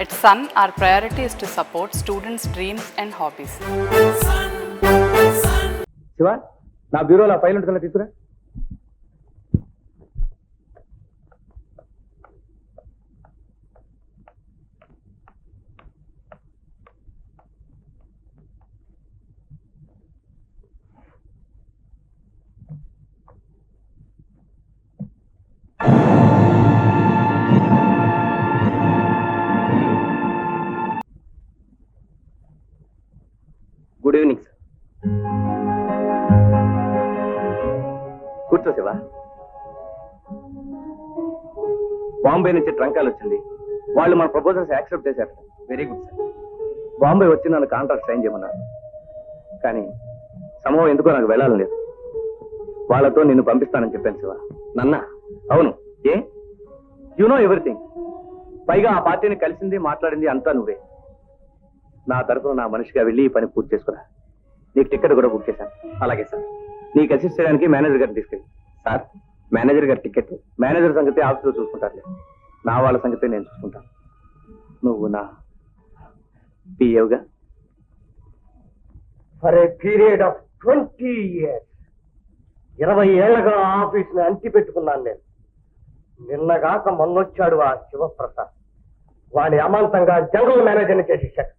At Sun, our priority is to support students' dreams and hobbies. Shiva, నా బ్యూరోలో file ఉంటుంది తీసుకురా. Good evening sir. కూర్చో శివ. బాంబే నుంచి ట్రంకాలు వచ్చింది. వాళ్ళు మన ప్రపోజల్స్ యాక్సెప్ట్ చేశారు. Very good sir. బాంబే వచ్చి నన్ను కాంట్రాక్ట్ సైన్ చేయమన్నారు. కానీ సమూహం ఎందుకో నాకు వెళ్ళాలని లేదు. వాళ్ళతో నిన్ను పంపిస్తానని చెప్పాను శివ. నన్న? అవును. ఏ యు నో ఎవ్రీథింగ్. పైగా ఆ పార్టీని కలిసింది, మాట్లాడింది అంతా నువ్వే. నా తరఫున నా మనిషిగా వెళ్ళి ఈ పని పూర్తి చేసుకురా. నీకు టికెట్ కూడా బుక్ చేశాను. అలాగే సార్. నీకు అసిస్ట్ చేయడానికి మేనేజర్ గారిని తీసుకెళ్ళి. సార్, మేనేజర్ గారి టికెట్ మేనేజర్ సంగతి ఆఫీస్లో చూసుకుంటారులే. నా వాళ్ళ సంగతి నేను చూసుకుంటాను. నువ్వు నా పిఏగా for a period of 20 years 20 ఏళ్లగా ఆఫీస్ని అంటి పెట్టుకున్నాను నేను. నిన్నగాక మొన్నొచ్చాడు ఆ శివప్రసాద్. వాడి అమాంతంగా జనరల్ మేనేజర్ని చేసేసాడు.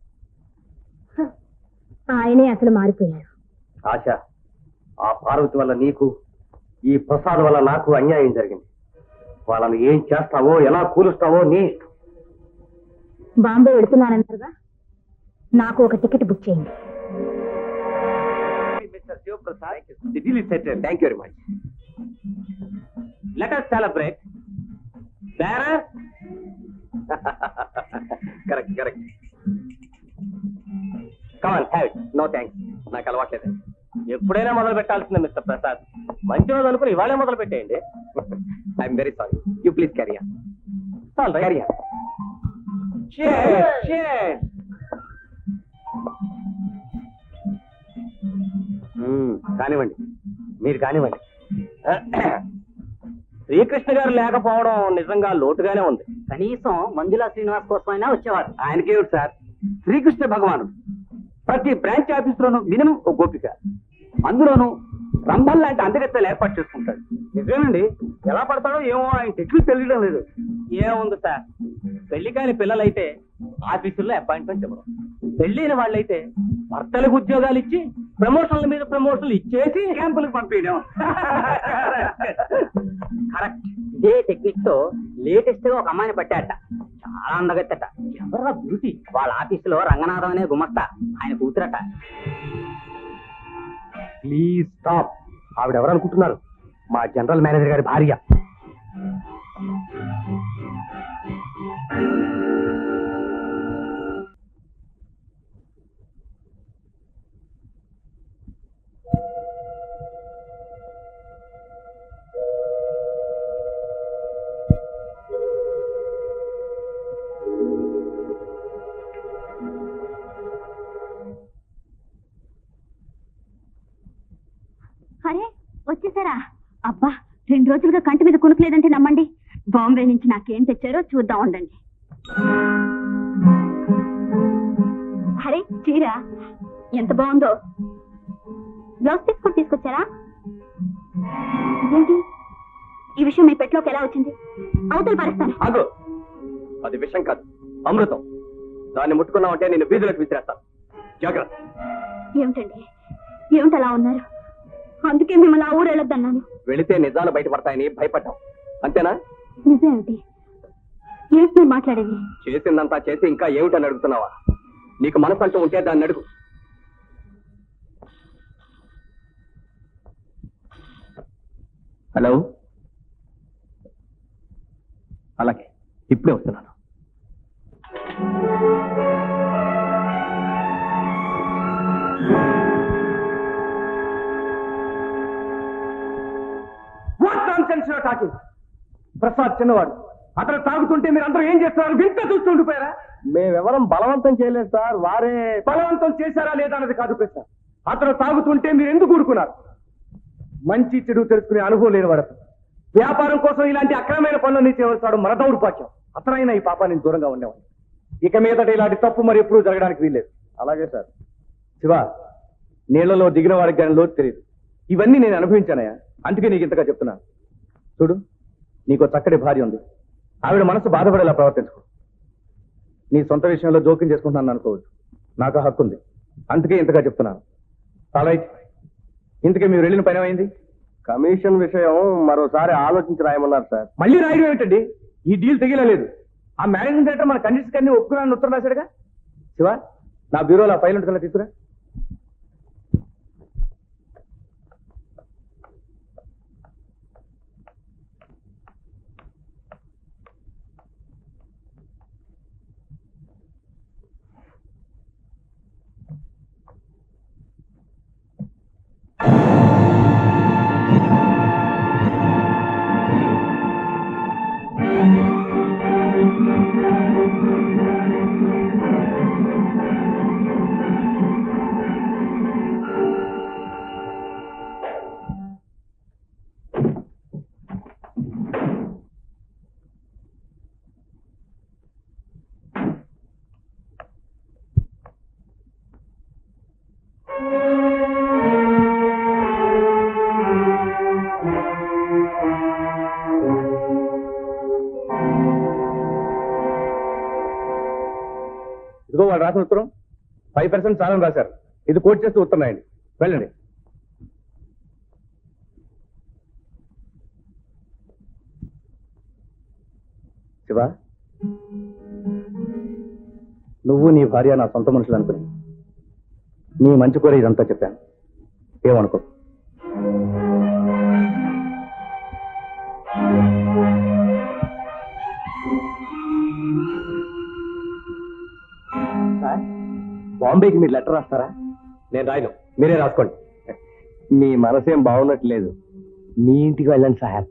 ఆయనే అసలు మారిపోయారు. ఆశ, ఆ పార్వతి వల్ల నీకు, ఈ ప్రసాద్ వల్ల నాకు అన్యాయం జరిగింది. వాళ్ళని ఏం చేస్తావో, ఎలా కూలుస్తావో నీ ఇష్టం. బాంబే వెళుతున్నానన్నారుగా, నాకు ఒక టికెట్ బుక్ చేయండి. Mister Sivaprasad, the deal is settled. Thank you very much. Let us celebrate. Sarah? Correct correct. Come on, have it. No thanks. నాకు అలవాట్లేదు. ఎప్పుడైనా మొదలు పెట్టాల్సిందే మిస్టర్ ప్రసాద్. మంచి రోజు అనుకుని ఇవాళే మొదలు పెట్టేయండి. I'm very sorry. You please carry on. Carry on. కానివ్వండి, మీరు కానివ్వండి. శ్రీకృష్ణ గారు లేకపోవడం నిజంగా లోటుగానే ఉంది. కనీసం మంజులా శ్రీనివాస్ కోసమైనా వచ్చేవారు. ఆయనకేమిటి సార్, శ్రీకృష్ణ భగవానుడు. ప్రతి బ్రాంచ్ ఆఫీసులోనూ మినిమం ఒక గోపిక, అందులోనూ రంభం లాంటి అందగత్తెలు ఏర్పాటు చేసుకుంటాడు. నిజమేనండి. ఎలా పడతాడో ఏమో, ఆయన టెక్నిక్ తెలియడం లేదు. ఏముంది సార్, పెళ్లి కాని పిల్లలైతే ఆఫీసుల్లో అపాయింట్మెంట్ ఇవ్వడం, పెళ్ళైన వాళ్ళైతే భర్తలకు ఉద్యోగాలు ఇచ్చి ప్రమోషన్ల మీద ప్రమోషన్లు ఇచ్చేసి క్యాంపులకు పంపించడం. కరెక్ట్. ఇదే టెక్నిక్ తో లేటెస్ట్ గా ఒక అమ్మాయిని పట్టాట. చాలా అందగత్తట. ఎవరా బ్యూటీ? వాళ్ళ ఆఫీసులో రంగనాథం అనే గుమస్తా, ఆయన కూతురట. Please stop. ఆవిడెవరనుకుంటున్నారు? మా జనరల్ మేనేజర్ గారి భార్య. అరే, వచ్చేసారా? అబ్బా, 2 రోజులుగా కంటి మీద కునుకులేదంటే నమ్మండి. బాంబే నుంచి నాకేం తెచ్చారో చూద్దాం ఉండండి. అరే, చీర ఎంత బాగుందో. బ్లౌజ్ పీస్ కూడా తీసుకొచ్చారా? ఇదేంటి, ఈ విషయం మీ పెట్లోకి ఎలా వచ్చింది? అవతల పరిస్తాను. అదో, అది విషం కాదు, అమృతం. దాన్ని ముట్టుకున్నావంటే నేను వీధులకు విసిరేస్తాను. జాగ్రత్త. ఏమిటండి, ఏమిటి అలా ఉన్నారు? అందుకే మిమ్మల్ని ఆ ఊరు వెళ్ళొద్దన్నాను. వెళితే నిజాలు బయటపడతాయని భయపడ్డాం, అంతేనా? నిజమేమిటి? ఏంటి మీరు మాట్లాడేది? చేసిందంతా చేసి ఇంకా ఏమిటని అడుగుతున్నావా? నీకు మనసు అంటూ ఉంటే దాన్ని అడుగు. హలో, అలాగే ఇప్పుడే వస్తున్నాను. ప్రసాద్ చిన్నవాడు, అతను తాగుతుంటే మీరు అందరూ ఏం చేస్తున్నారు? వింత చూస్తుండిపోయారా? మేమెవరం బలవంతం చేయలేదు సార్. వారే బలవంతం చేశారా లేదా అన్నది కాదు ప్రశ్న. అతను తాగుతుంటే మీరు ఎందుకు ఊరుకున్నారు? మంచి చెడు తెలుసుకునే అనుభవం లేనివాడు అతను. వ్యాపారం కోసం ఇలాంటి అక్రమమైన పనులన్నీ చేయవలసాడు మన దౌర్భాగ్యం. అతనైనా ఈ పాపాన్ని దూరంగా ఉండేవాడు. ఇక మీదట ఇలాంటి తప్పు మరి ఎప్పుడూ జరగడానికి వీల్లేదు. అలాగే సార్. శివ, నీళ్లలో దిగిన వాడికి కానీ లోతు తెలియదు. ఇవన్నీ నేను అనుభవించానయ్యా, అందుకే నీకు ఇంతగా చెప్తున్నాను. చూడు, నీకు చక్కటి భార్య ఉంది. ఆవిడ మనసు బాధపడేలా ప్రవర్తించుకో. నీ సొంత విషయంలో జోక్యం చేసుకుంటున్నాను అనుకోవచ్చు. నాకు హక్కు ఉంది, అందుకే ఇంతగా చెప్తున్నాను. రైట్. ఇంతకే మీరు వెళ్ళిన పని ఏమైంది? కమిషన్ విషయం మరోసారి ఆలోచించి రాయమన్నారు సార్. మళ్ళీ రాయడం ఏమిటండి? ఈ డీల్ తెగిలేదు. ఆ మేనేజింగ్ డైరెక్టర్ మన కండిషన్స్ అన్ని ఒప్పుకున్నాను ఉత్తరం రాశాడుగా. శివ, నా బ్యూరోలో ఫైల్ ఉంటుందా, తీసుకురా. ఇదిగో వాళ్ళు రాసిన ఉత్తరం. 5% చాలని రాశారు. ఇది కోట్ చేస్తూ ఉత్తరం రాయండి. వెళ్ళండి. శివ, నువ్వు నీ భార్య నా సొంత మనుషులు అనుకుని నీ మంచి కోరే ఇదంతా చెప్పాను. ఏమనుకో. బాంబేకి మీరు లెటర్ రాస్తారా? నేను రాయను, మీరే రాసుకోండి. మీ మనసేం బాగున్నట్లేదు. మీ ఇంటికి వెళ్ళండి సార్.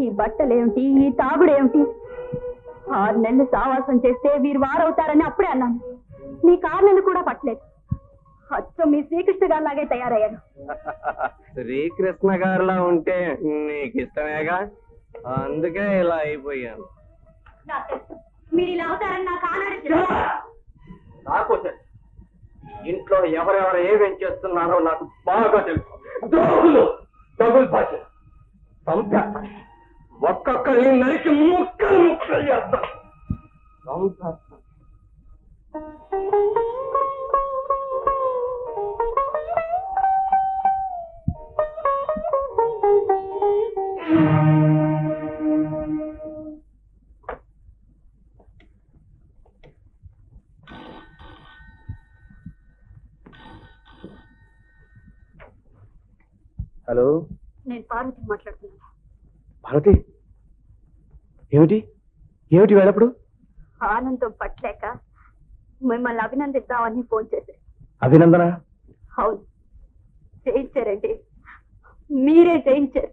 ఈ బట్టలేమిటి, ఈ తాగుడేమిటి? 6 నెలలు సావాసం చేస్తే వీరు వారవుతారని అప్పుడే అన్నాను. మీ 6 నెలలు కూడా పట్టలేదు. అచ్చం మీ శ్రీకృష్ణ గారు లాగే తయారయ్యారు. శ్రీకృష్ణ గారిలా ఉంటే నీకు ఇష్టమేగా, అందుకే ఇలా అయిపోయాను. మీరు ఇలా అవుతారని నాకు ఆనాడు నాకు తెలుసు. ఇంట్లో ఎవరెవరు ఏమేం చేస్తున్నారో నాకు బాగా తెలుసు. ద్రోహులు, డబుల్ భాష, ఒక్కొక్కరిని నరికి ముక్కలు ముక్కలు చేస్తాను. హలో, నేను పార్వతి మాట్లాడుతున్నాను. భారతి, ఏమిటి ఏమిటి వేళప్పుడు? ఆనందం పట్టలేక మిమ్మల్ని అభినందిద్దామని ఫోన్ చేశారు. అభినందన? అవును, చేయించారండి. మీరే చేయించారు.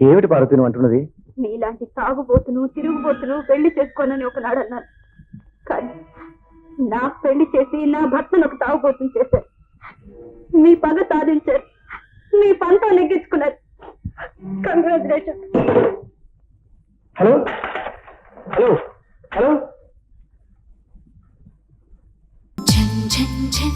ఏమిటి పార్వతి నువ్వు అంటున్నది? మీలాంటి తాగుబోతును తిరుగుబోతును పెళ్లి చేసుకోనని ఒకనాడు అన్నారు. కానీ నా పెళ్లి చేసి నా భర్తను ఒక తాగుబోతుని చేశారు. మీ పగ సాధించారు, మీ పంతం నెగ్గించుకున్నారు. కంగ్రాచులేషన్. Hello hello hello. झन झन झन